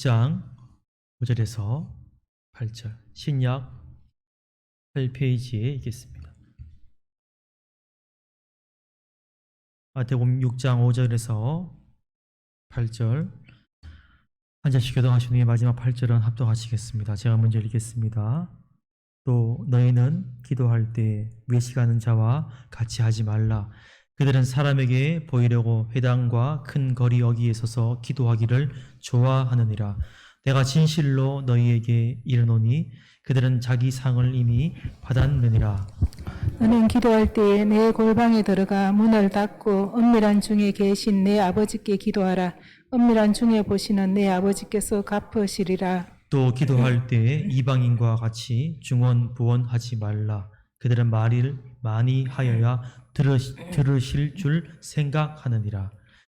6장 5절에서 8절, 신약 8페이지에 있겠습니다. 마태복음 6장 5절에서 8절, 한 절씩 교독하신 후에 마지막 8절은 합독하시겠습니다. 제가 먼저 읽겠습니다. 또 너희는 기도할 때 외식하는 자와 같이 하지 말라. 그들은 사람에게 보이려고 회당과 큰 거리 여기에 서서 기도하기를 좋아하느니라. 내가 진실로 너희에게 이르노니 그들은 자기 상을 이미 받았느니라. 너는 기도할 때에 내 골방에 들어가 문을 닫고 은밀한 중에 계신 내 아버지께 기도하라. 은밀한 중에 보시는 내 아버지께서 갚으시리라. 또 기도할 때에 이방인과 같이 중언부언하지 말라. 그들은 말을 많이 하여야 들으실 줄 생각하느니라.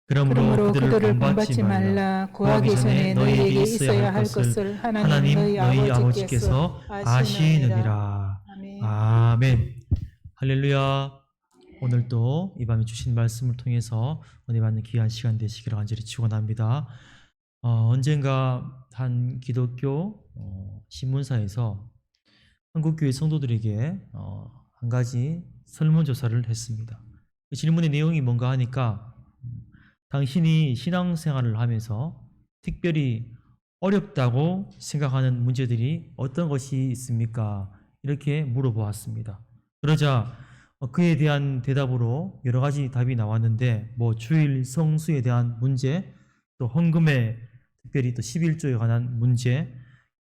그러므로 그들을 본받지 말라. 구하기 전에 너희에게 있어야 할 것을 하나님 너희 아버지께서 아시느니라. 아멘. 할렐루야. 오늘도 이 밤에 주신 말씀을 통해서 은혜 받는 귀한 시간 되시기를 간절히 축원합니다. 언젠가 한 기독교 신문사에서 한국교회 성도들에게 한 가지 설문조사를 했습니다. 그 질문의 내용이 뭔가 하니까 당신이 신앙생활을 하면서 특별히 어렵다고 생각하는 문제들이 어떤 것이 있습니까? 이렇게 물어보았습니다. 그러자 그에 대한 대답으로 여러 가지 답이 나왔는데 주일 성수에 대한 문제, 또 헌금에 특별히 또 11조에 관한 문제,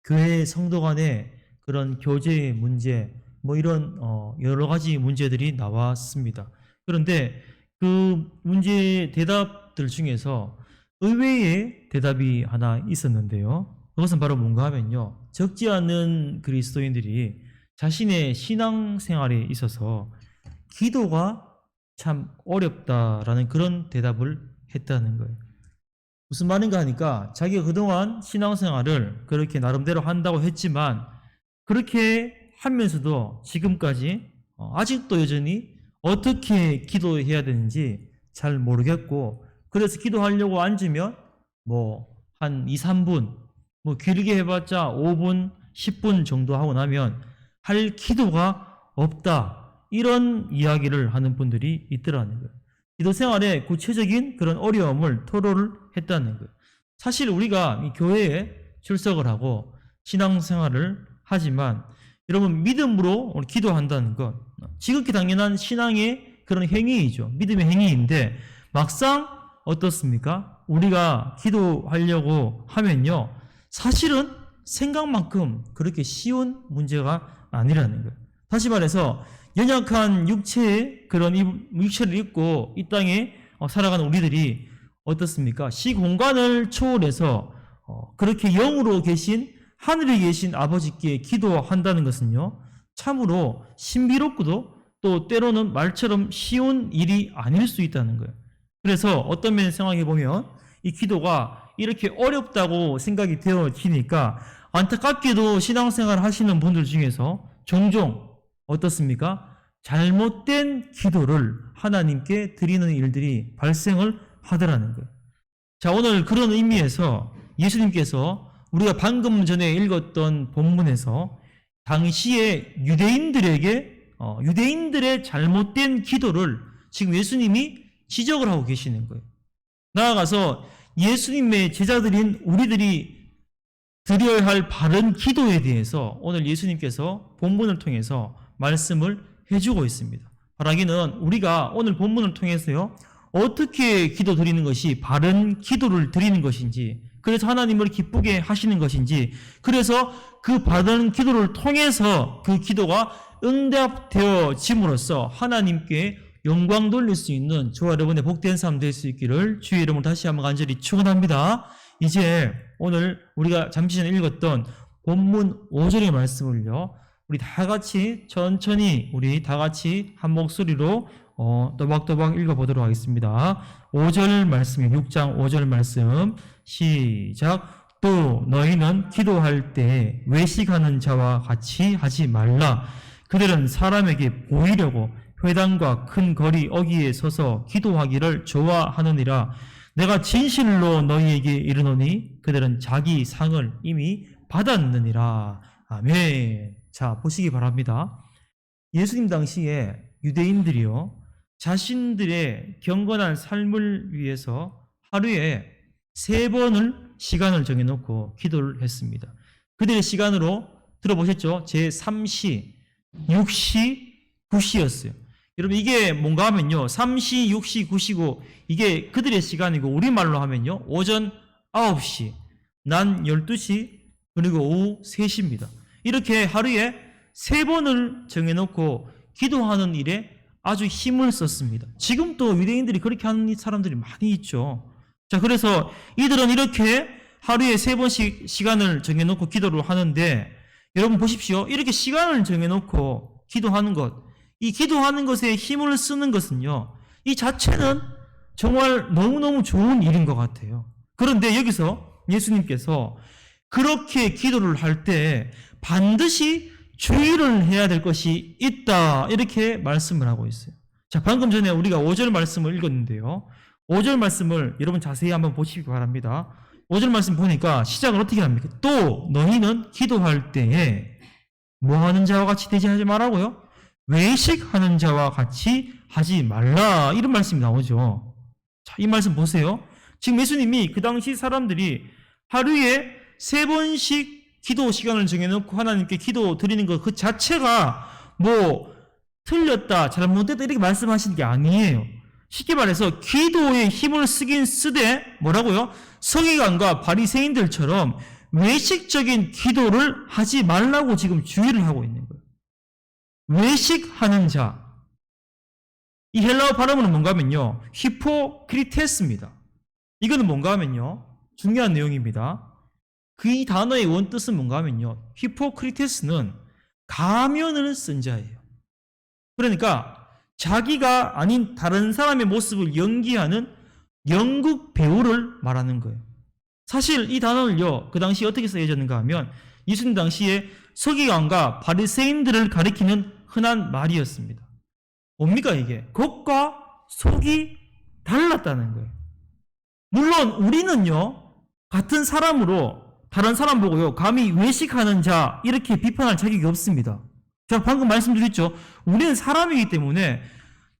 교회 성도 간의 그런 교제의 문제, 이런 여러 가지 문제들이 나왔습니다. 그런데 그 문제 대답들 중에서 의외의 대답이 하나 있었는데요. 그것은 바로 뭔가 하면요, 적지 않은 그리스도인들이 자신의 신앙생활에 있어서 기도가 참 어렵다라는 그런 대답을 했다는 거예요. 무슨 말인가 하니까 자기가 그동안 신앙생활을 그렇게 나름대로 한다고 했지만 그렇게 하면서도 지금까지 아직도 여전히 어떻게 기도해야 되는지 잘 모르겠고, 그래서 기도하려고 앉으면 한 2, 3분, 길게 해봤자 5분, 10분 정도 하고 나면 할 기도가 없다, 이런 이야기를 하는 분들이 있더라는 거예요. 기도 생활에 구체적인 그런 어려움을 토로를 했다는 거예요. 사실 우리가 이 교회에 출석을 하고 신앙생활을 하지만 여러분, 믿음으로 기도한다는 것, 지극히 당연한 신앙의 그런 행위이죠. 믿음의 행위인데 막상 어떻습니까? 우리가 기도하려고 하면요, 사실은 생각만큼 그렇게 쉬운 문제가 아니라는 거예요. 다시 말해서 연약한 육체의 그런 육체를 입고 이 땅에 살아가는 우리들이 어떻습니까? 시공간을 초월해서 그렇게 영으로 계신, 하늘에 계신 아버지께 기도한다는 것은요, 참으로 신비롭고도 또 때로는 말처럼 쉬운 일이 아닐 수 있다는 거예요. 그래서 어떤 면에서 생각해 보면 이 기도가 이렇게 어렵다고 생각이 되어지니까 안타깝게도 신앙생활 하시는 분들 중에서 종종 어떻습니까? 잘못된 기도를 하나님께 드리는 일들이 발생을 하더라는 거예요. 자, 오늘 그런 의미에서 예수님께서 우리가 방금 전에 읽었던 본문에서 당시에 유대인들의 잘못된 기도를 지금 예수님이 지적을 하고 계시는 거예요. 나아가서 예수님의 제자들인 우리들이 드려야 할 바른 기도에 대해서 오늘 예수님께서 본문을 통해서 말씀을 해주고 있습니다. 바라기는 우리가 오늘 본문을 통해서요, 어떻게 기도 드리는 것이 바른 기도를 드리는 것인지, 그래서 하나님을 기쁘게 하시는 것인지, 그래서 그 바른 기도를 통해서 그 기도가 응답되어짐으로써 하나님께 영광 돌릴 수 있는 저와 여러분의 복된 삶 될 수 있기를 주의 이름으로 다시 한번 간절히 축원합니다. 이제 오늘 우리가 잠시 전에 읽었던 본문 5절의 말씀을요, 우리 다 같이 천천히 우리 다 같이 한 목소리로 또박또박 읽어보도록 하겠습니다. 5절 말씀이에요. 6장 5절 말씀 시작. 또 너희는 기도할 때 외식하는 자와 같이 하지 말라. 그들은 사람에게 보이려고 회당과 큰 거리 어귀에 서서 기도하기를 좋아하느니라. 내가 진실로 너희에게 이르노니 그들은 자기 상을 이미 받았느니라. 아멘. 자, 보시기 바랍니다. 예수님 당시에 유대인들이요, 자신들의 경건한 삶을 위해서 하루에 3번을 시간을 정해놓고 기도를 했습니다. 그들의 시간으로 들어보셨죠? 제3시, 6시, 9시였어요. 여러분 이게 뭔가 하면요, 3시, 6시, 9시고 이게 그들의 시간이고 우리말로 하면요, 오전 9시, 난 12시, 그리고 오후 3시입니다. 이렇게 하루에 3번을 정해놓고 기도하는 일에 아주 힘을 썼습니다. 지금도 유대인들이 그렇게 하는 사람들이 많이 있죠. 자, 그래서 이들은 이렇게 하루에 3번씩 시간을 정해놓고 기도를 하는데, 여러분 보십시오. 이렇게 시간을 정해놓고 기도하는 것, 이 기도하는 것에 힘을 쓰는 것은요, 이 자체는 정말 너무너무 좋은 일인 것 같아요. 그런데 여기서 예수님께서 그렇게 기도를 할 때 반드시 주의를 해야 될 것이 있다, 이렇게 말씀을 하고 있어요. 자, 방금 전에 우리가 5절 말씀을 읽었는데요, 5절 말씀을 여러분 자세히 한번 보시기 바랍니다. 5절 말씀 보니까 시작을 어떻게 합니까? 또 너희는 기도할 때에 뭐 하는 자와 같이 되지 하지 말라고요? 외식하는 자와 같이 하지 말라, 이런 말씀이 나오죠. 자, 이 말씀 보세요. 지금 예수님이 그 당시 사람들이 하루에 3번씩 기도 시간을 정해놓고 하나님께 기도 드리는 것 그 자체가 뭐 틀렸다, 잘못됐다 이렇게 말씀하시는 게 아니에요. 쉽게 말해서 기도에 힘을 쓰긴 쓰되 뭐라고요? 서기관과 바리새인들처럼 외식적인 기도를 하지 말라고 지금 주의를 하고 있는 거예요. 외식하는 자, 이 헬라어 발음은 뭔가 하면요, 히포크리테스입니다. 이거는 뭔가 하면요, 중요한 내용입니다. 그 이 단어의 원뜻은 뭔가 하면요, 히포크리테스는 가면을 쓴 자예요. 그러니까 자기가 아닌 다른 사람의 모습을 연기하는 연극 배우를 말하는 거예요. 사실 이 단어를요, 그 당시 어떻게 쓰여졌는가 하면 예수님 당시에 서기관과 바리새인들을 가리키는 흔한 말이었습니다. 뭡니까 이게? 겉과 속이 달랐다는 거예요. 물론 우리는요, 같은 사람으로 다른 사람 보고요, 감히 외식하는 자 이렇게 비판할 자격이 없습니다. 제가 방금 말씀드렸죠. 우리는 사람이기 때문에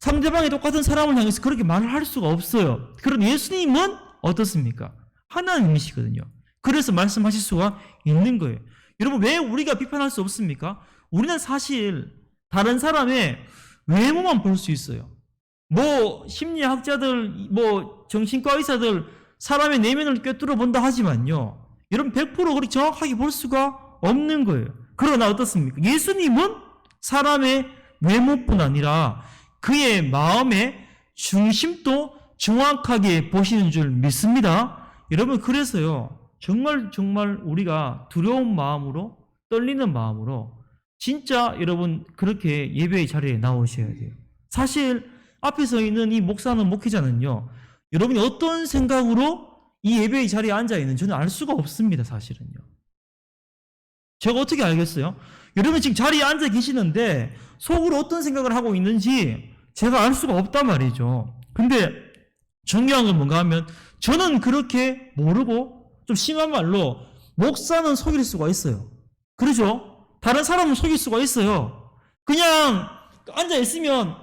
상대방이 똑같은 사람을 향해서 그렇게 말을 할 수가 없어요. 그런데 예수님은 어떻습니까? 하나님이시거든요. 그래서 말씀하실 수가 있는 거예요. 여러분, 왜 우리가 비판할 수 없습니까? 우리는 사실 다른 사람의 외모만 볼 수 있어요. 뭐 심리학자들, 뭐 정신과 의사들 사람의 내면을 꿰뚫어 본다 하지만요, 여러분 100% 그렇게 정확하게 볼 수가 없는 거예요. 그러나 어떻습니까? 예수님은 사람의 외모뿐 아니라 그의 마음의 중심도 정확하게 보시는 줄 믿습니다. 여러분, 그래서요, 정말 우리가 두려운 마음으로, 떨리는 마음으로 진짜 여러분 그렇게 예배의 자리에 나오셔야 돼요. 사실 앞에 서 있는 이 목사는, 목회자는요, 여러분이 어떤 생각으로 이 예배의 자리에 앉아 있는지 저는 알 수가 없습니다. 사실은요. 제가 어떻게 알겠어요? 여러분 지금 자리에 앉아 계시는데 속으로 어떤 생각을 하고 있는지 제가 알 수가 없단 말이죠. 근데 중요한 건 뭔가 하면 저는 그렇게 모르고, 좀 심한 말로 목사는 속일 수가 있어요. 그렇죠? 다른 사람은 속일 수가 있어요. 그냥 앉아 있으면,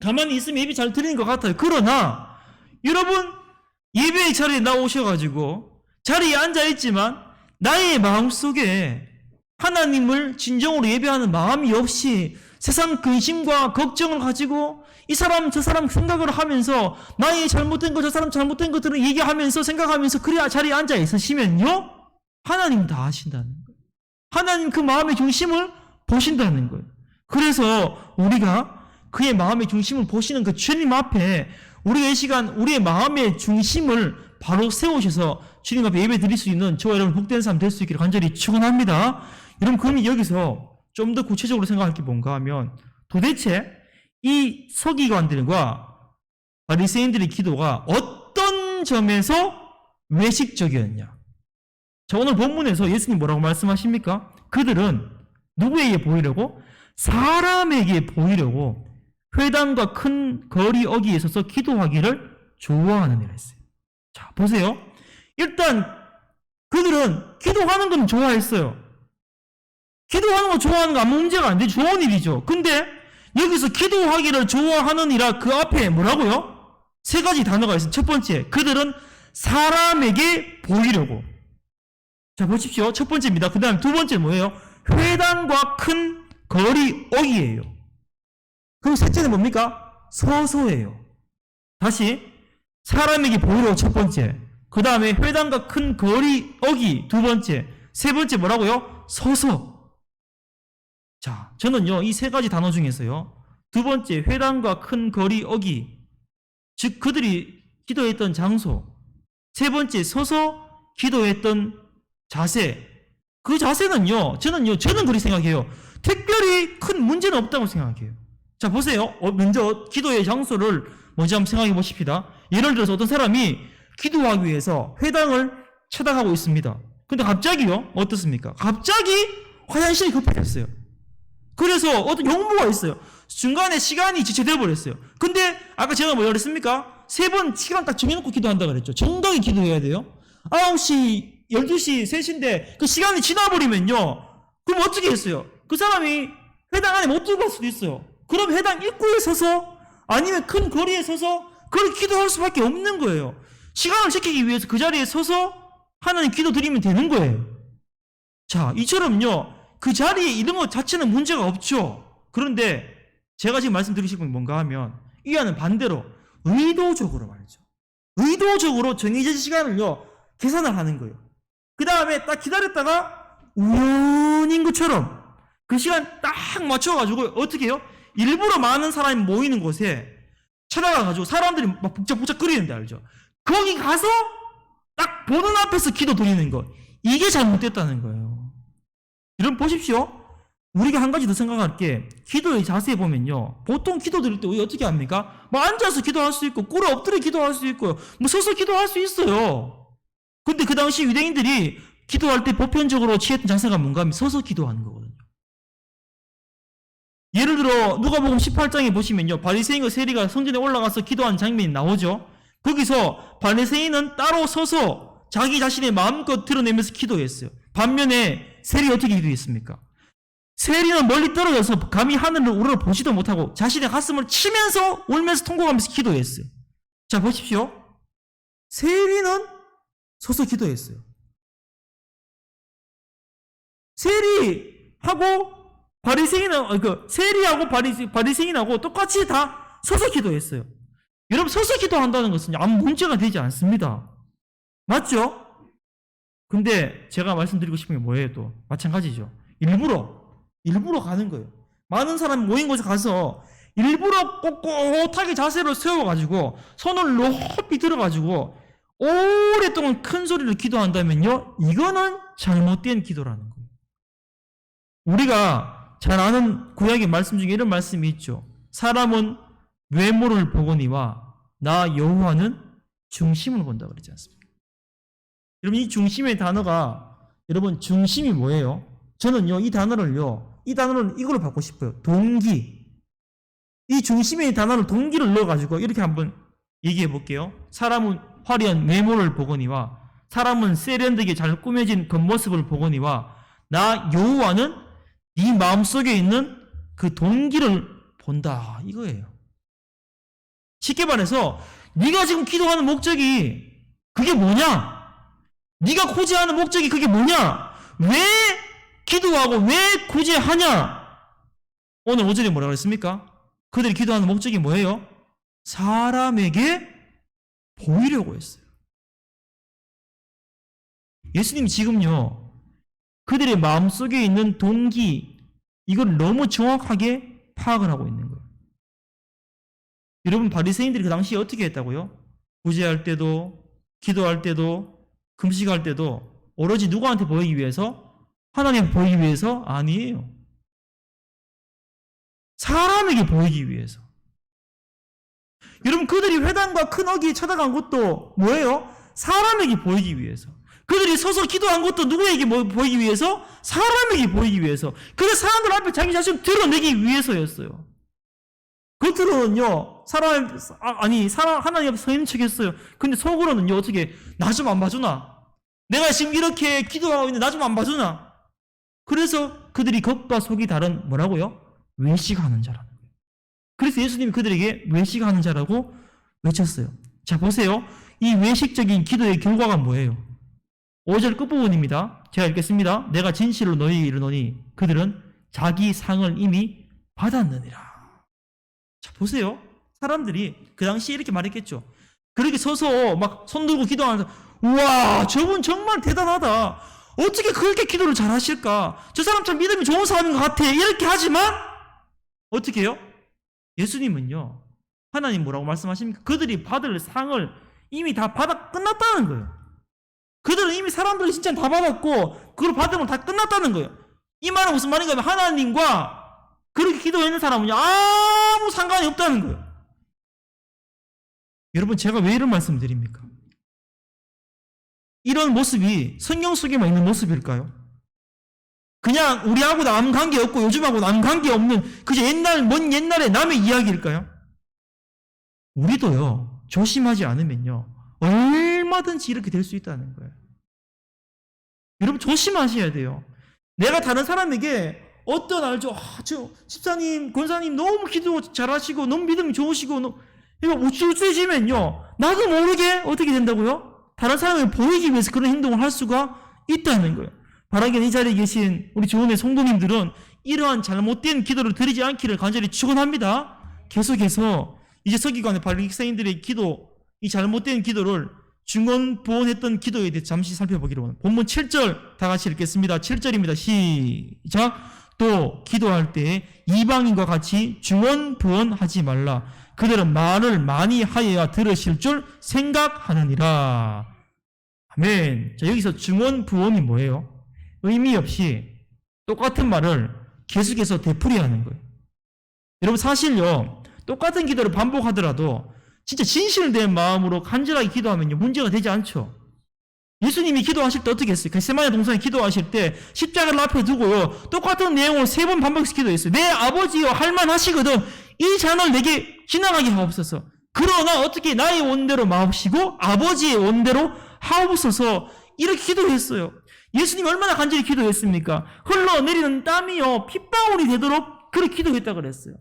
가만히 있으면 예배 잘 드리는 것 같아요. 그러나 여러분 예배의 자리에 나오셔가지고 자리에 앉아 있지만 나의 마음속에 하나님을 진정으로 예배하는 마음이 없이 세상 근심과 걱정을 가지고 이 사람 저 사람 생각을 하면서 나의 잘못된 거, 저 사람 잘못된 것들을 얘기하면서 생각하면서 그래 자리에 앉아 있으시면요, 하나님 다 아신다는 거예요. 하나님 그 마음의 중심을 보신다는 거예요. 그래서 우리가 그의 마음의 중심을 보시는 그 주님 앞에 우리가 이 시간 우리의 마음의 중심을 바로 세우셔서 주님 앞에 예배 드릴 수 있는 저와 여러분 복된 삶 될 수 있기를 간절히 축원합니다. 여러분, 그러면 여기서 좀 더 구체적으로 생각할 게 뭔가 하면, 도대체 이 서기관들과 바리새인들의 기도가 어떤 점에서 외식적이었냐? 자, 오늘 본문에서 예수님 뭐라고 말씀하십니까? 그들은 누구에게 보이려고? 사람에게 보이려고 회당과 큰 거리 어귀에 서서 기도하기를 좋아하는 이라 했어요. 자, 보세요. 일단 그들은 기도하는 건 좋아했어요. 기도하는 거 좋아하는 거 아무 문제가 안 돼. 좋은 일이죠. 근데 여기서 기도하기를 좋아하느니라 그 앞에 뭐라고요? 세 가지 단어가 있어요. 첫 번째, 그들은 사람에게 보이려고. 자, 보십시오. 첫 번째입니다. 그 다음 두 번째 뭐예요? 회당과 큰 거리 어기예요. 그리고 셋째는 뭡니까? 서서예요. 다시 사람에게 보이려고 첫 번째, 그 다음에 회당과 큰 거리 어기 두 번째, 세 번째 뭐라고요? 서서. 자, 저는요 이 세 가지 단어 중에서요 두 번째 회당과 큰 거리 어기, 즉 그들이 기도했던 장소, 세 번째 서서 기도했던 자세, 그 자세는요 저는 그렇게 생각해요. 특별히 큰 문제는 없다고 생각해요. 자, 보세요. 먼저 기도의 장소를 먼저 한번 생각해 보십시다. 예를 들어서 어떤 사람이 기도하기 위해서 회당을 찾아가고 있습니다. 근데 갑자기요 어떻습니까? 갑자기 화장실이 급해졌어요. 그래서 어떤 용무가 있어요. 중간에 시간이 지체되어 버렸어요. 근데 아까 제가 뭐라 그랬습니까? 세 번 시간 딱 정해놓고 기도한다 그랬죠. 정당히 기도해야 돼요. 9시, 12시, 3시인데 그 시간이 지나버리면요. 그럼 어떻게 했어요? 그 사람이 회당 안에 못 들어갈 수도 있어요. 그럼 회당 입구에 서서 아니면 큰 거리에 서서 그렇게 기도할 수밖에 없는 거예요. 시간을 지키기 위해서 그 자리에 서서 하나님 기도 드리면 되는 거예요. 자, 이처럼요. 그 자리에 있는 것 자체는 문제가 없죠. 그런데 제가 지금 말씀드리고 싶은 건 뭔가 하면 이와는 반대로 의도적으로 말이죠. 의도적으로 정해진 시간을요 계산을 하는 거예요. 그 다음에 딱 기다렸다가 우연인 것처럼 그 시간 딱 맞춰가지고 어떻게 해요? 일부러 많은 사람이 모이는 곳에 찾아가가지고 사람들이 막 북적북적 끓이는데 알죠? 거기 가서 딱 보는 앞에서 기도 드리는 거, 이게 잘못됐다는 거예요. 여러분 보십시오. 우리가 한 가지 더 생각할 게, 기도의 자세에 보면요 보통 기도 드릴 때 우리 어떻게 합니까? 뭐 앉아서 기도할 수 있고 꿇어 엎드려 기도할 수 있고요, 뭐 서서 기도할 수 있어요. 근데 그 당시 유대인들이 기도할 때 보편적으로 취했던 자세가 뭔가 하면 서서 기도하는 거거든요. 예를 들어 누가복음 18장에 보시면요 바리새인과 세리가 성전에 올라가서 기도한 장면이 나오죠. 거기서 바리새인은 따로 서서 자기 자신의 마음껏 드러내면서 기도했어요. 반면에 세리 어떻게 기도했습니까? 세리는 멀리 떨어져서 감히 하늘을 우러러 보지도 못하고 자신의 가슴을 치면서 울면서 통곡하면서 기도했어요. 자, 보십시오. 세리는 서서 기도했어요. 세리하고 바리새인은 세리하고 바리새인하고 똑같이 다 서서 기도했어요. 여러분, 서서 기도한다는 것은 아무 문제가 되지 않습니다. 맞죠? 근데 제가 말씀드리고 싶은 게 뭐예요? 또 마찬가지죠. 일부러 가는 거예요. 많은 사람이 모인 곳에 가서 일부러 꼿꼿하게 자세를 세워가지고 손을 높이 들어가지고 오랫동안 큰 소리로 기도한다면요, 이거는 잘못된 기도라는 거예요. 우리가 잘 아는 구약의 말씀 중에 이런 말씀이 있죠. 사람은 외모를 보거니와 나 여호와는 중심을 본다 그러지 않습니까? 여러분, 이 중심의 단어가, 여러분 중심이 뭐예요? 저는요 이 단어를 이걸로 바꾸고 싶어요. 동기. 이 중심의 단어를 동기를 넣어가지고 이렇게 한번 얘기해 볼게요. 사람은 화려한 외모를 보거니와 사람은 세련되게 잘 꾸며진 겉모습을 보거니와 나 여호와는 네 마음속에 있는 그 동기를 본다, 이거예요. 쉽게 말해서 네가 지금 기도하는 목적이 그게 뭐냐? 네가 구제하는 목적이 그게 뭐냐? 왜 기도하고 왜 구제하냐? 오늘 오전에 뭐라고 했습니까? 그들이 기도하는 목적이 뭐예요? 사람에게 보이려고 했어요. 예수님 지금요 그들의 마음속에 있는 동기, 이걸 너무 정확하게 파악을 하고 있는 거예요. 여러분, 바리새인들이 그 당시에 어떻게 했다고요? 구제할 때도, 기도할 때도, 금식할 때도 오로지 누구한테 보이기 위해서? 하나님께 보이기 위해서? 아니에요. 사람에게 보이기 위해서. 여러분, 그들이 회당과 큰 어귀에 찾아간 것도 뭐예요? 사람에게 보이기 위해서. 그들이 서서 기도한 것도 누구에게 보이기 위해서? 사람에게 보이기 위해서. 그래서 사람들 앞에 자기 자신을 드러내기 위해서였어요. 겉으로는요, 하나님 앞에 서 있는 척 했어요. 근데 속으로는요, 어떻게, 나 좀 안 봐주나? 내가 지금 이렇게 기도하고 있는데 나 좀 안 봐주나? 그래서 그들이 겉과 속이 다른 뭐라고요? 외식하는 자라는 거예요. 그래서 예수님이 그들에게 외식하는 자라고 외쳤어요. 자, 보세요. 이 외식적인 기도의 결과가 뭐예요? 5절 끝부분입니다. 제가 읽겠습니다. 내가 진실로 너희에게 이르노니 그들은 자기 상을 이미 받았느니라. 자, 보세요. 사람들이 그 당시에 이렇게 말했겠죠. 그렇게 서서 막 손 들고 기도하면서, 우와, 저분 정말 대단하다. 어떻게 그렇게 기도를 잘 하실까? 저 사람 참 믿음이 좋은 사람인 것 같아. 이렇게 하지만, 어떻게 해요? 예수님은요, 하나님 뭐라고 말씀하십니까? 그들이 받을 상을 이미 다 받아 끝났다는 거예요. 그들은 이미 사람들이 진짜 다 받았고, 그걸 받으면 다 끝났다는 거예요. 이 말은 무슨 말인가 하면, 하나님과 그렇게 기도했는 사람은요, 아무 상관이 없다는 거예요. 여러분, 제가 왜 이런 말씀 드립니까? 이런 모습이 성경 속에만 있는 모습일까요? 그냥 우리하고 남 관계 없고 요즘하고 남 관계 없는 그저 먼 옛날의 남의 이야기일까요? 우리도요, 조심하지 않으면요, 얼마든지 이렇게 될 수 있다는 거예요. 여러분, 조심하셔야 돼요. 내가 다른 사람에게 어떤 알죠? 저 집사님, 권사님 너무 기도 잘하시고 너무 믿음이 좋으시고 이거 우쭐우쭐해지면요, 나도 모르게 어떻게 된다고요? 다른 사람을 보이기 위해서 그런 행동을 할 수가 있다는 거예요. 바라기는 이 자리에 계신 우리 조은의 성도님들은 이러한 잘못된 기도를 드리지 않기를 간절히 축원합니다. 계속해서 이제 서기관의 바리새인들의 기도, 이 잘못된 기도를 중언부언했던 기도에 대해 잠시 살펴보기로 합니다. 본문 7절 다 같이 읽겠습니다. 7절입니다. 시작. 또 기도할 때 이방인과 같이 중언부언하지 말라. 그들은 말을 많이 하여야 들으실 줄 생각하느니라. 아멘. 자, 여기서 중언부언이 뭐예요? 의미 없이 똑같은 말을 계속해서 되풀이하는 거예요. 여러분, 사실요, 똑같은 기도를 반복하더라도 진짜 진실된 마음으로 간절하게 기도하면요, 문제가 되지 않죠. 예수님이 기도하실 때 어떻게 했어요? 겟세마네 동산에 기도하실 때 십자가를 앞에 두고요, 똑같은 내용을 3번 반복해서 기도했어요. 내 아버지여 할만하시거든 이 잔을 내게 지나가게 하옵소서. 그러나 어떻게 나의 원대로 마옵시고 아버지의 원대로 하옵소서. 이렇게 기도했어요. 예수님이 얼마나 간절히 기도했습니까? 흘러내리는 땀이요 핏방울이 되도록 그렇게 기도했다고 그랬어요.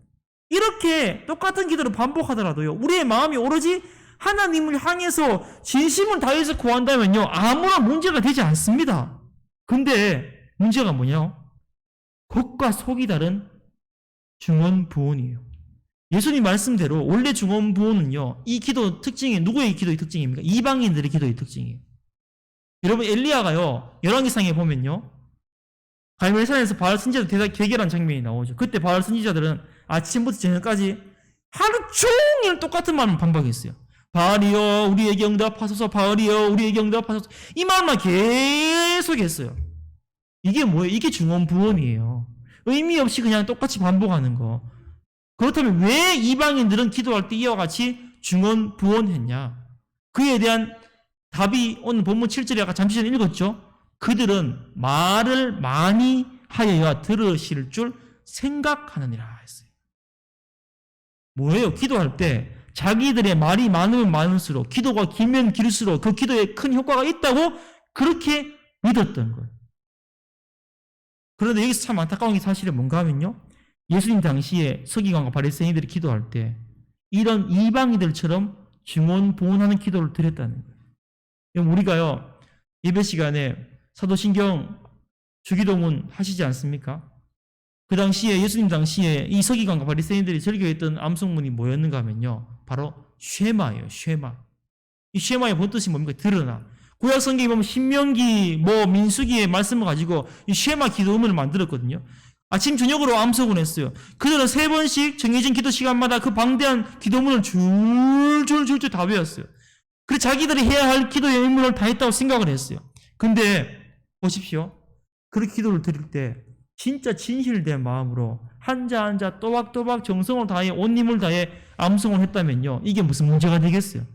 이렇게 똑같은 기도를 반복하더라도요, 우리의 마음이 오로지 하나님을 향해서 진심을 다해서 구한다면요, 아무런 문제가 되지 않습니다. 근데 문제가 뭐냐? 겉과 속이 다른 중언부언이에요. 예수님 말씀대로 원래 중언부언은요, 이 기도 특징이 누구의 기도의 특징입니까? 이방인들의 기도의 특징이에요. 여러분, 엘리야가요, 열왕기상에 보면요, 갈멜산에서 바알 선지자들 대결한 장면이 나오죠. 그때 바알 선지자들은 아침부터 저녁까지 하루 종일 똑같은 말만 반복했어요. 바알이여 우리에게 응답하소서, 바알이여 우리에게 응답하소서. 이 말만 계속 했어요. 이게 뭐예요? 이게 중언부언이에요. 의미 없이 그냥 똑같이 반복하는 거. 그렇다면 왜 이방인들은 기도할 때 이와 같이 중언부언했냐? 그에 대한 답이 오늘 본문 7절에 아까 잠시 전에 읽었죠? 그들은 말을 많이 하여야 들으실 줄 생각하느니라 했어요. 뭐예요? 기도할 때 자기들의 말이 많으면 많을수록, 기도가 길면 길수록 그 기도에 큰 효과가 있다고 그렇게 믿었던 거예요. 그런데 여기서 참 안타까운 게 사실은 뭔가 하면요, 예수님 당시에 서기관과 바리새인들이 기도할 때 이런 이방인들처럼 중언부언하는 기도를 드렸다는 거예요. 우리가요, 예배 시간에 사도신경 주기도문 하시지 않습니까? 그 당시에, 예수님 당시에 이 서기관과 바리새인들이 즐겨했던 암송문이 뭐였는가 하면요, 바로 쉐마예요. 쉐마. 이 쉐마의 본 뜻이 뭡니까? 드러나. 구약 성경에 보면 신명기, 민수기의 말씀을 가지고 이 쉐마 기도문을 만들었거든요. 아침 저녁으로 암송을 했어요. 그들은 3번씩 정해진 기도 시간마다 그 방대한 기도문을 줄줄줄줄 다 외웠어요. 그래서 자기들이 해야 할 기도의 의무를 다 했다고 생각을 했어요. 근데 보십시오. 그렇게 기도를 드릴 때 진짜 진실된 마음으로 한자 한자 또박또박 정성을 다해 온 힘을 다해 암송을 했다면요, 이게 무슨 문제가 되겠어요?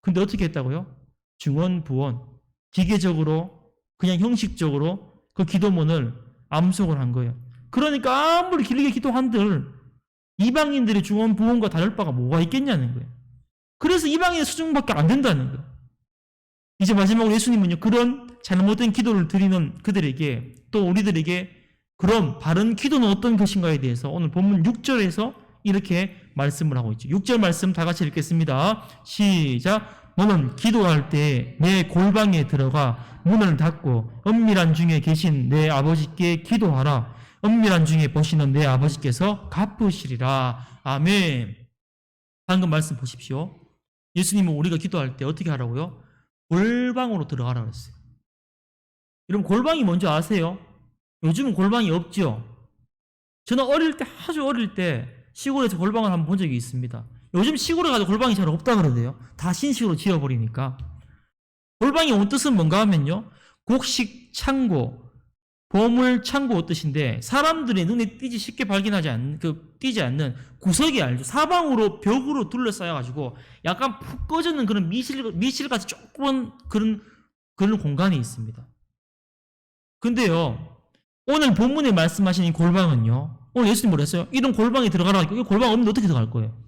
근데 어떻게 했다고요? 중언부언, 기계적으로 그냥 형식적으로 그 기도문을 암송을 한 거예요. 그러니까 아무리 길게 기도한들 이방인들의 중원 부원과 다를 바가 뭐가 있겠냐는 거예요. 그래서 이방인의 수준밖에 안 된다는 거예요. 이제 마지막으로 예수님은요, 그런 잘못된 기도를 드리는 그들에게, 또 우리들에게 그럼 바른 기도는 어떤 것인가에 대해서 오늘 본문 6절에서 이렇게 말씀을 하고 있죠. 6절 말씀 다 같이 읽겠습니다. 시작. 너는 기도할 때 내 골방에 들어가 문을 닫고 은밀한 중에 계신 내 아버지께 기도하라. 은밀한 중에 보시는 내 아버지께서 갚으시리라. 아멘. 방금 말씀 보십시오. 예수님은 우리가 기도할 때 어떻게 하라고요? 골방으로 들어가라고 했어요. 여러분, 골방이 뭔지 아세요? 요즘은 골방이 없죠. 저는 어릴 때, 아주 어릴 때 시골에서 골방을 한번 본 적이 있습니다. 요즘 시골에 가도 골방이 잘 없다 그러대요. 다 신식으로 지어버리니까. 골방의 온 뜻은 뭔가 하면요, 곡식 창고, 보물 창고 뜻인데, 사람들의 눈에 띄지 쉽게 발견하지 않는, 띄지 않는 구석이 알죠. 사방으로 벽으로 둘러싸여가지고 약간 푹 꺼지는 그런 미실같이 조그만 그런 공간이 있습니다. 근데요, 오늘 본문에 말씀하신 이 골방은요, 오늘 예수님 뭐라 했어요? 이런 골방에 들어가라니까. 이 골방 없는데 어떻게 들어갈 거예요?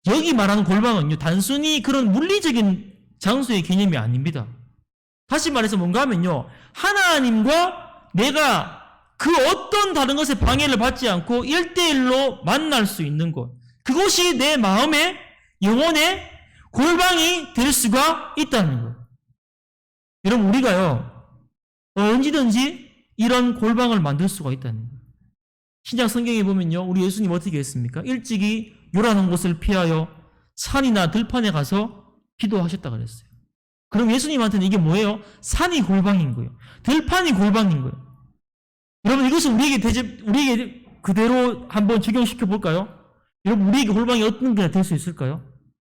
여기 말하는 골방은요, 단순히 그런 물리적인 장소의 개념이 아닙니다. 다시 말해서 뭔가 하면요, 하나님과 내가 그 어떤 다른 것에 방해를 받지 않고 1대1로 만날 수 있는 곳, 그것이 내 마음의 영혼의 골방이 될 수가 있다는 거예요. 여러분, 우리가요, 언제든지 이런 골방을 만들 수가 있다는 거예요. 신약 성경에 보면요, 우리 예수님 어떻게 했습니까? 일찍이 요란한 곳을 피하여 산이나 들판에 가서 기도하셨다 그랬어요. 그럼 예수님한테는 이게 뭐예요? 산이 골방인 거예요. 들판이 골방인 거예요. 여러분, 이것은 우리에게 그대로 한번 적용시켜 볼까요? 여러분, 우리에게 골방이 어떤 게 될 수 있을까요?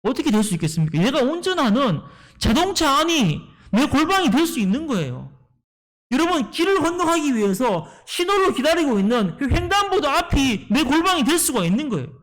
어떻게 될 수 있겠습니까? 내가 운전하는 자동차 안이 내 골방이 될 수 있는 거예요. 여러분, 길을 건너가기 위해서 신호를 기다리고 있는 그 횡단보도 앞이 내 골방이 될 수가 있는 거예요.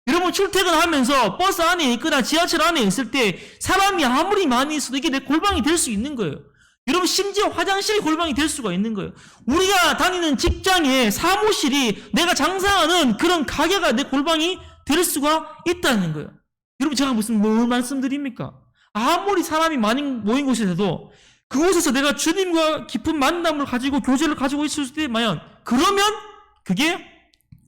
여러분, 출퇴근하면서 버스 안에 있거나 지하철 안에 있을 때 사람이 아무리 많이 있어도 이게 내 골방이 될 수 있는 거예요. 여러분, 심지어 화장실이 골방이 될 수가 있는 거예요. 우리가 다니는 직장의 사무실이, 내가 장사하는 그런 가게가 내 골방이 될 수가 있다는 거예요. 여러분, 제가 무슨 뭘 말씀드립니까? 아무리 사람이 많이 모인 곳에서도 그곳에서 내가 주님과 깊은 만남을 가지고 교제를 가지고 있을 때만, 그러면 그게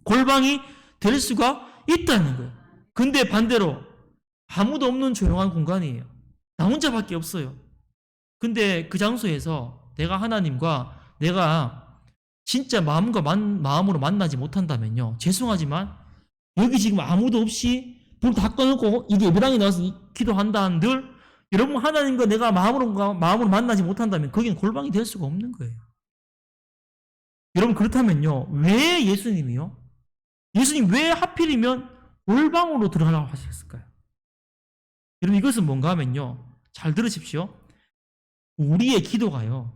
골방이 될 수가 있다는 거예요. 근데 반대로 아무도 없는 조용한 공간이에요. 나 혼자밖에 없어요. 근데 그 장소에서 내가 하나님과 내가 진짜 마음으로 만나지 못한다면요, 죄송하지만 여기 지금 아무도 없이 불 다 꺼놓고 이게 예배당에 나와서 기도한다 한들, 여러분, 하나님과 내가 마음으로 만나지 못한다면 거기는 골방이 될 수가 없는 거예요. 여러분, 그렇다면요, 왜 예수님이요? 예수님 왜 하필이면 골방으로 들어가라고 하셨을까요? 여러분, 이것은 뭔가 하면요, 잘 들으십시오. 우리의 기도가요,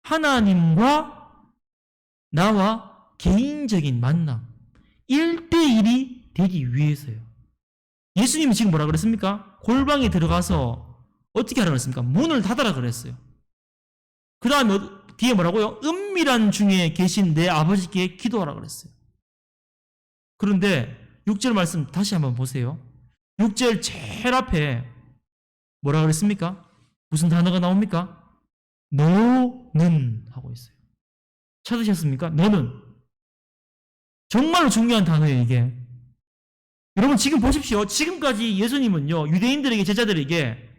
하나님과 나와 개인적인 만남, 1대1이 되기 위해서요. 예수님이 지금 뭐라 그랬습니까? 골방에 들어가서 어떻게 하라고 그랬습니까? 문을 닫아라 그랬어요. 그 다음에 뒤에 뭐라고요? 은밀한 중에 계신 내 아버지께 기도하라 그랬어요. 그런데 6절 말씀 다시 한번 보세요. 6절 제일 앞에 뭐라 그랬습니까? 무슨 단어가 나옵니까? 너는 하고 있어요. 찾으셨습니까? 너는. 정말로 중요한 단어예요, 이게. 여러분, 지금 보십시오. 지금까지 예수님은요, 유대인들에게, 제자들에게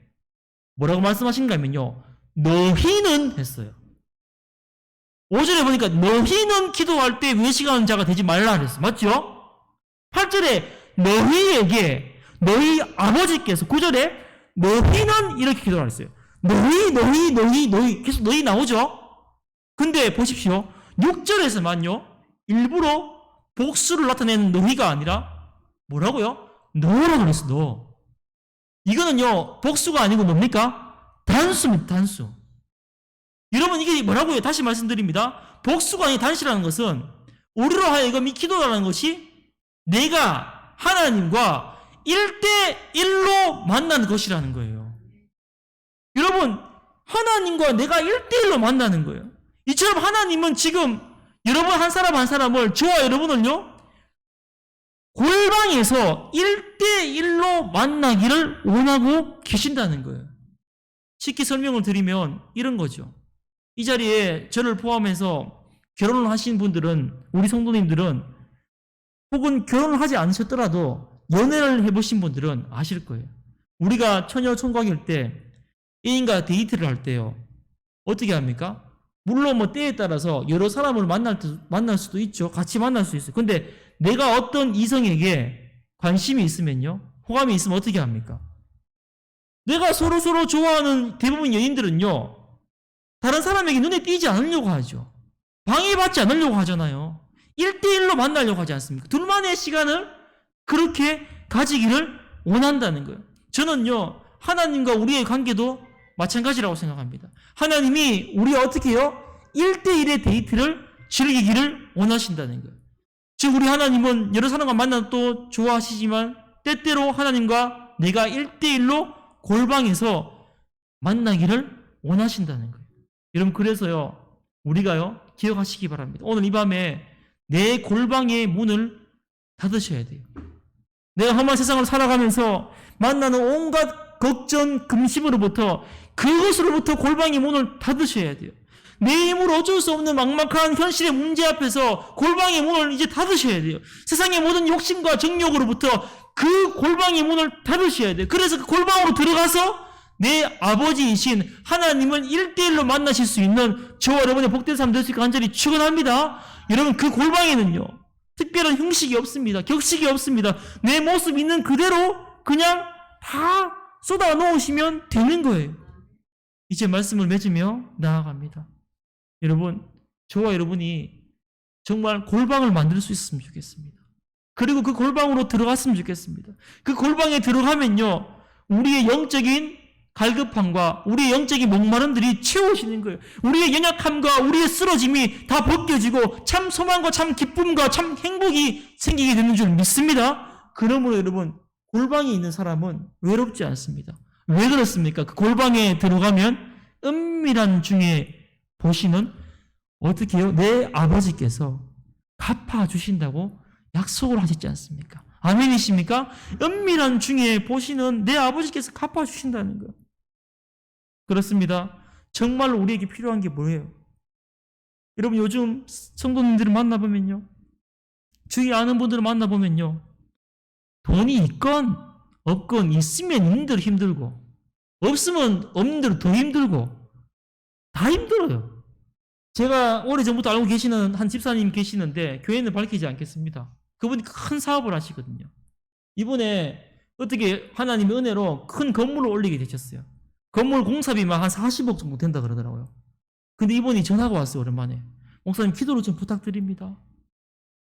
뭐라고 말씀하신가 하면요, 너희는 했어요. 5절에 보니까 너희는 기도할 때 외식하는 자가 되지 말라 그랬어요. 맞죠? 8절에 너희에게 너희 아버지께서, 9절에 너희는 이렇게 기도를 했어요. 너희 계속 너희 나오죠? 근데 보십시오. 6절에서만요, 일부러 복수를 나타내는 너희가 아니라 뭐라고요? 너라고 그랬어. 너. 이거는요, 복수가 아니고 뭡니까? 단수입니다. 단수. 여러분, 이게 뭐라고요? 다시 말씀드립니다. 복수가 아닌 단수라는 것은 우리로 하여금 이 기도라는 것이 내가 하나님과 1대1로 만나는 것이라는 거예요. 여러분, 하나님과 내가 1대1로 만나는 거예요. 이처럼 하나님은 지금 여러분 한 사람 한 사람을, 저와 여러분을요, 골방에서 1대1로 만나기를 원하고 계신다는 거예요. 쉽게 설명을 드리면 이런 거죠. 이 자리에 저를 포함해서 결혼을 하신 분들은, 우리 성도님들은, 혹은 결혼을 하지 않으셨더라도 연애를 해보신 분들은 아실 거예요. 우리가 처녀 총각일 때 애인과 데이트를 할 때요, 어떻게 합니까? 물론 뭐 때에 따라서 여러 사람을 만날 수도 있죠. 같이 만날 수 있어요. 근데 내가 어떤 이성에게 관심이 있으면요, 호감이 있으면 어떻게 합니까? 내가 서로 좋아하는 대부분 연인들은요, 다른 사람에게 눈에 띄지 않으려고 하죠. 방해받지 않으려고 하잖아요. 1대1로 만나려고 하지 않습니까? 둘만의 시간을 그렇게 가지기를 원한다는 거예요. 저는요, 하나님과 우리의 관계도 마찬가지라고 생각합니다. 하나님이 우리가 어떻게 해요? 1대1의 데이트를 즐기기를 원하신다는 거예요. 즉 우리 하나님은 여러 사람과 만나도 좋아하시지만 때때로 하나님과 내가 1대1로 골방에서 만나기를 원하신다는 거예요. 여러분, 그래서요, 우리가요, 기억하시기 바랍니다. 오늘 이 밤에 내 골방의 문을 닫으셔야 돼요. 내가 험한 세상을 살아가면서 만나는 온갖 걱정, 근심으로부터, 그것으로부터 골방의 문을 닫으셔야 돼요. 내 힘으로 어쩔 수 없는 막막한 현실의 문제 앞에서 골방의 문을 이제 닫으셔야 돼요. 세상의 모든 욕심과 정욕으로부터 그 골방의 문을 닫으셔야 돼요. 그래서 그 골방으로 들어가서 내 아버지이신 하나님을 1대1로 만나실 수 있는 저와 여러분의 복된 삶 될 수 있게 간절히 축원합니다. 여러분, 그 골방에는요, 특별한 형식이 없습니다. 격식이 없습니다. 내 모습 있는 그대로 그냥 다 쏟아 놓으시면 되는 거예요. 이제 말씀을 맺으며 나아갑니다. 여러분, 저와 여러분이 정말 골방을 만들 수 있었으면 좋겠습니다. 그리고 그 골방으로 들어갔으면 좋겠습니다. 그 골방에 들어가면요, 우리의 영적인 갈급함과 우리의 영적인 목마름들이 채워지는 거예요. 우리의 연약함과 우리의 쓰러짐이 다 벗겨지고 참 소망과 참 기쁨과 참 행복이 생기게 되는 줄 믿습니다. 그러므로 여러분, 골방에 있는 사람은 외롭지 않습니다. 왜 그렇습니까? 그 골방에 들어가면 은밀한 중에 보시는, 어떻게 해요? 내 아버지께서 갚아주신다고 약속을 하셨지 않습니까? 아멘이십니까? 은밀한 중에 보시는 내 아버지께서 갚아주신다는 거예요. 그렇습니다. 정말로 우리에게 필요한 게 뭐예요? 여러분, 요즘 성도님들을 만나보면요, 주위 아는 분들을 만나보면요, 돈이 있건 없건, 있으면 있는 대로 힘들고 없으면 없는 대로 더 힘들고 다 힘들어요. 제가 오래전부터 알고 계시는 한 집사님 계시는데 교회는 밝히지 않겠습니다. 그분이 큰 사업을 하시거든요. 이번에 어떻게 하나님의 은혜로 큰 건물을 올리게 되셨어요. 건물 공사비만 한 40억 정도 된다 그러더라고요. 근데 이분이 전화가 왔어요. 오랜만에. 목사님, 기도를 좀 부탁드립니다.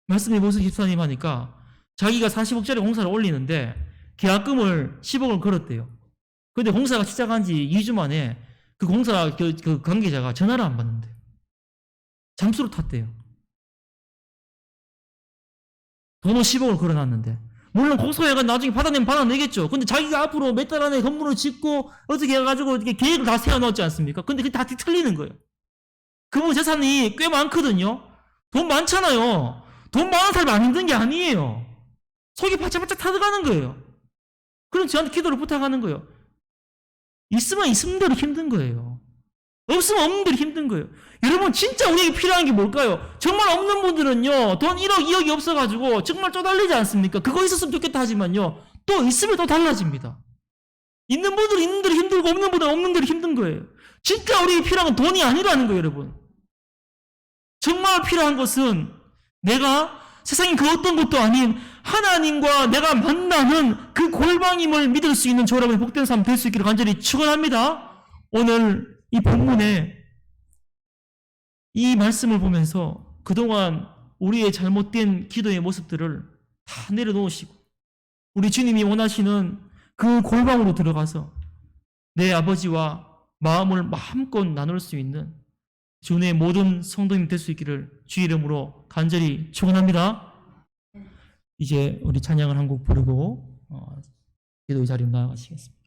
말씀해 보세요. 집사님 하니까 자기가 40억짜리 공사를 올리는데 계약금을 10억을 걸었대요. 근데 공사가 시작한 지 2주 만에 그 공사 그 관계자가 전화를 안 받는데 잠수를 탔대요. 돈을 10억을 걸어놨는데, 물론 공사회가 나중에 받아내겠죠. 근데 자기가 앞으로 몇 달 안에 건물을 짓고 어떻게 해가지고 이렇게 계획을 다 세워놓았지 않습니까? 근데 그게 다 뒤틀리는 거예요. 그분 재산이 꽤 많거든요. 돈 많잖아요. 돈 많은 사람이 안 힘든 게 아니에요. 속이 바짝바짝 타들어가는 거예요. 그럼 저한테 기도를 부탁하는 거예요. 있으면 있는 대로 힘든 거예요. 없으면 없는 대로 힘든 거예요. 여러분, 진짜 우리에게 필요한 게 뭘까요? 정말 없는 분들은요, 돈 1억, 2억이 없어가지고 정말 쪼달리지 않습니까? 그거 있었으면 좋겠다 하지만요, 또 있으면 또 달라집니다. 있는 분들은 있는 대로 힘들고 없는 분들은 없는 대로 힘든 거예요. 진짜 우리에게 필요한 건 돈이 아니라는 거예요, 여러분. 정말 필요한 것은 내가 세상에 그 어떤 것도 아닌 하나님과 내가 만나는 그 골방임을 믿을 수 있는 저 여러분의 복된 삶 될 수 있기를 간절히 축원합니다. 오늘 이 본문에 이 말씀을 보면서 그동안 우리의 잘못된 기도의 모습들을 다 내려놓으시고 우리 주님이 원하시는 그 골방으로 들어가서 내 아버지와 마음을 마음껏 나눌 수 있는 주님의 모든 성도님 될 수 있기를 주의 이름으로 간절히 축원합니다. 이제 우리 찬양을 한 곡 부르고 기도의 자리로 나아가시겠습니다.